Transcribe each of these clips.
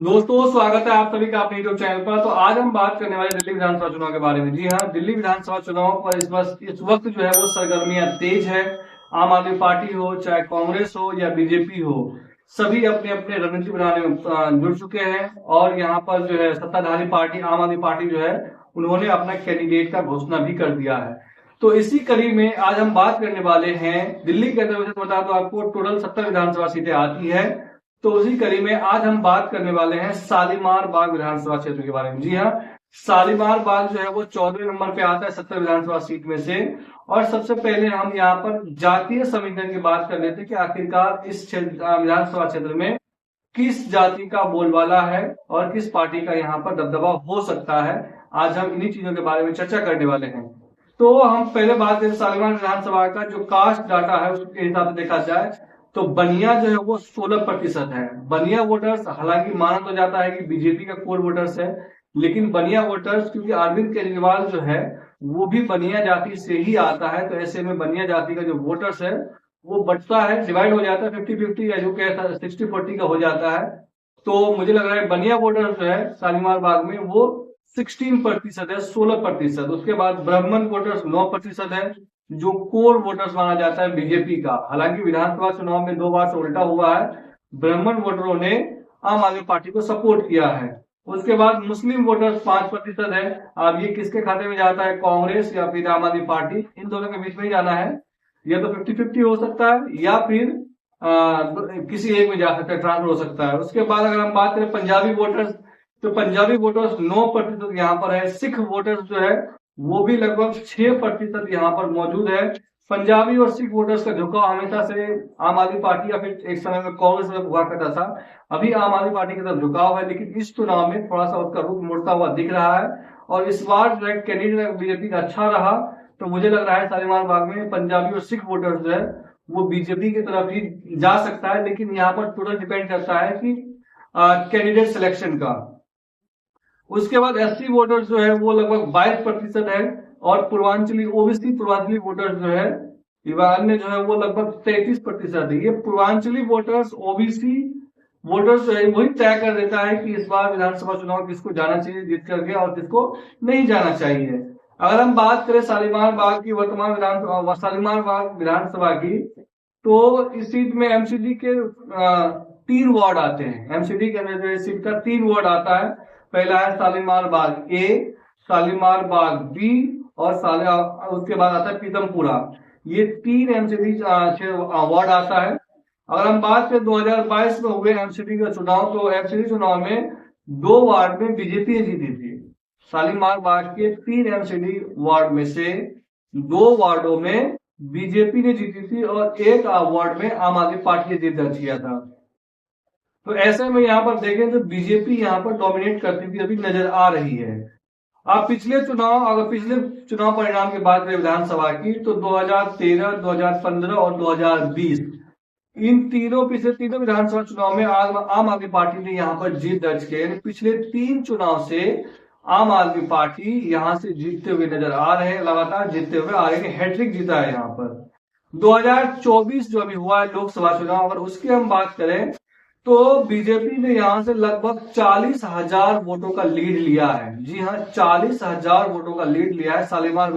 दोस्तों, स्वागत है आप सभी का अपने यूट्यूब चैनल पर। तो आज हम बात करने वाले दिल्ली विधानसभा चुनाव के बारे में। जी हाँ, दिल्ली विधानसभा चुनाव पर इस वक्त जो है वो सरगर्मियां तेज है। आम आदमी पार्टी हो, चाहे कांग्रेस हो या बीजेपी हो, सभी अपने अपने रणनीति बनाने में जुड़ चुके हैं। और यहाँ पर जो है सत्ताधारी पार्टी आम आदमी पार्टी जो है उन्होंने अपना कैंडिडेट का घोषणा भी कर दिया है। तो इसी कड़ी में आज हम बात करने वाले हैं दिल्ली के अंदर। वैसे बता दो आपको, टोटल 70 विधानसभा सीटें आती है। तो उसी कड़ी में आज हम बात करने वाले हैं शालीमार बाग विधानसभा क्षेत्र के बारे में। जी हाँ, शालीमार बाग जो है वो 14वें नंबर पे आता है 70 विधानसभा सीट में से। और सबसे पहले हम यहाँ पर जातीय समीकरण की बात कर लेते हैं कि आखिरकार इस विधानसभा क्षेत्र में किस जाति का बोलबाला है और किस पार्टी का यहाँ पर दबदबा हो सकता है। आज हम इन्हीं चीजों के बारे में चर्चा करने वाले हैं। तो हम पहले बात करें शालीमार विधानसभा का जो कास्ट डाटा है उसके हिसाब से देखा जाए तो बनिया जो है वो 16% है। बनिया वोटर्स, हालांकि माना तो जाता है कि बीजेपी का कोर वोटर्स है, लेकिन बनिया वोटर्स क्योंकि अरविंद केजरीवाल जो है वो भी बनिया जाति से ही आता है, तो ऐसे में बनिया जाति का जो वोटर्स है वो बढ़ता है, डिवाइड हो जाता है 50-50 या जो कहता है 60-40 का हो जाता है। तो मुझे लग रहा है बनिया वोटर्स जो है शालीमार बाग में वो 16% है, 16%। उसके बाद ब्राह्मण वोटर्स 9% है, जो कोर वोटर्स माना जाता है बीजेपी का। हालांकि विधानसभा चुनाव में 2 बार से उल्टा हुआ है, ब्राह्मण वोटरों ने आम आदमी पार्टी को सपोर्ट किया है। उसके बाद मुस्लिम वोटर्स 5% है। अब ये किसके खाते में जाता है, कांग्रेस या फिर आम आदमी पार्टी, इन दोनों के बीच में ही जाना है। या तो 50-50 हो सकता है या फिर किसी एक में जा सकता है, ट्रांसफर हो सकता है। उसके बाद अगर हम बात करें पंजाबी वोटर्स, तो पंजाबी वोटर्स 9% यहाँ पर है। सिख वोटर्स जो है वो भी लगभग 6% यहाँ पर मौजूद है। पंजाबी और सिख वोटर्स का झुकाव हमेशा से आम आदमी पार्टी या फिर एक समय में कांग्रेस में हुआ करता था, अभी आम आदमी पार्टी की तरफ झुकाव है, लेकिन इस चुनाव में थोड़ा सा उसका रुख मुड़ता हुआ दिख रहा है। और इस बार जो है कैंडिडेट बीजेपी का अच्छा रहा, तो मुझे लग रहा है शालीमार बाग में पंजाबी और सिख वोटर्स जो है वो बीजेपी की तरफ ही जा सकता है। लेकिन यहाँ पर टोटल डिपेंड करता है कि कैंडिडेट सिलेक्शन का। उसके बाद एससी वोटर्स जो है वो लगभग 22% है। और पूर्वांचली ओबीसी पूर्वांचली वोटर्स जो है अन्य जो है वो लगभग 33% है। ये पूर्वांचली वोटर्स ओबीसी वोटर्स जो है वही तय कर देता है कि इस बार विधानसभा चुनाव किसको जाना चाहिए जीत करके और किसको नहीं जाना चाहिए। अगर हम बात करें शालीमार बाग की वर्तमान विधानसभा, शालीमार बाग विधानसभा की, तो इस सीट में एमसीडी के 3 वार्ड आते हैं। एमसीडी के अंदर जो है सीट का 3 वार्ड आता है। पहला है शालीमार बाग ए, शालीमार बाग बी और उसके बाद आता है पीतमपुरा। ये 3 एमसीडी वार्ड आता है। अगर हम बात करें 2022 में हुए एमसीडी का चुनाव, तो एमसीडी चुनाव में 2 वार्ड में बीजेपी ने जीती थी। शालीमार बाग के 3 एमसीडी वार्ड में से 2 वार्डों में बीजेपी ने जीती थी और एक वार्ड में आम आदमी पार्टी ने जीत दर्ज किया था। तो ऐसे में यहाँ पर देखें तो बीजेपी यहाँ पर डोमिनेट करती हुई अभी नजर आ रही है। आप पिछले चुनाव परिणाम की बात करें विधानसभा की, तो 2013, 2015 और 2020 इन पिछले तीनों विधानसभा चुनाव में आम आदमी पार्टी ने यहाँ पर जीत दर्ज की। यानी पिछले 3 चुनाव से आम आदमी पार्टी यहाँ से जीतते हुए नजर आ रहे हैं, लगातार जीतते हुए आ रहे हैं। हैट्रिक जीता है यहाँ पर। 2024 जो अभी हुआ है लोकसभा चुनाव, अगर उसकी हम बात करें तो बीजेपी ने यहां से लगभग 40,000 वोटों का लीड लिया है। जी हाँ, 40,000 वोटों का लीड लिया है शालीमार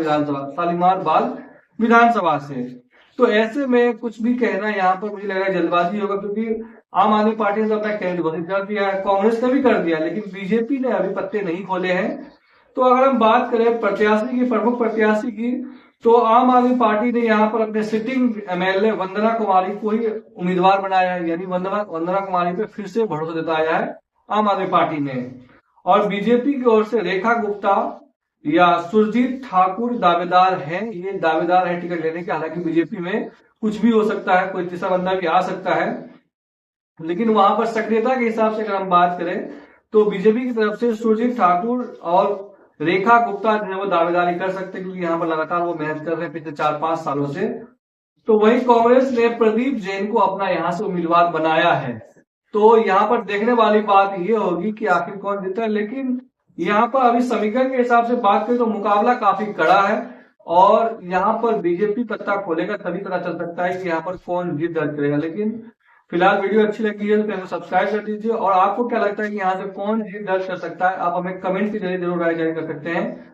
बाग विधानसभा से। तो ऐसे में कुछ भी कहना यहाँ पर मुझे लग रहा है जल्दबाजी होगा, क्योंकि आम आदमी पार्टी ने तो अपना कैंडिडेट घोषित कर दिया है, कांग्रेस ने भी कर दिया, लेकिन बीजेपी ने अभी पत्ते नहीं खोले हैं। तो अगर हम बात करें प्रत्याशी की, प्रमुख प्रत्याशी की, तो आम आदमी पार्टी ने यहाँ पर अपने सिटिंग एमएलए वंदना कुमारी को ही उम्मीदवार बनाया है। यानी वंदना कुमारी पे फिर से भरोसा जताया है आम आदमी पार्टी ने। और बीजेपी की ओर से रेखा गुप्ता या सुरजीत ठाकुर दावेदार हैं। ये दावेदार है टिकट लेने के। हालांकि बीजेपी में कुछ भी हो सकता है, कोई तीसरा बंदा भी आ सकता है, लेकिन वहां पर सक्रियता के हिसाब से अगर हम बात करें तो बीजेपी की तरफ से सुरजीत ठाकुर और रेखा गुप्ता जो है वो दावेदारी कर सकते हैं, क्योंकि यहाँ पर लगातार वो मेहनत कर रहे हैं पिछले 4-5 सालों से। तो वही कांग्रेस ने प्रदीप जैन को अपना यहाँ से उम्मीदवार बनाया है। तो यहाँ पर देखने वाली बात ये होगी कि आखिर कौन जीता है। लेकिन यहाँ पर अभी समीकरण के हिसाब से बात करें तो मुकाबला काफी कड़ा है और यहाँ पर बीजेपी पत्ता खोलेगा तभी पता चल सकता है कि यहाँ पर कौन जीत दर्ज करेगा। लेकिन फिलहाल वीडियो अच्छी लगी है तो चैनल को सब्सक्राइब कर दीजिए। और आपको क्या लगता है कि यहाँ से कौन जीत दर्ज कर सकता है, आप हमें कमेंट के जरिए जरूर राय जारी कर सकते हैं।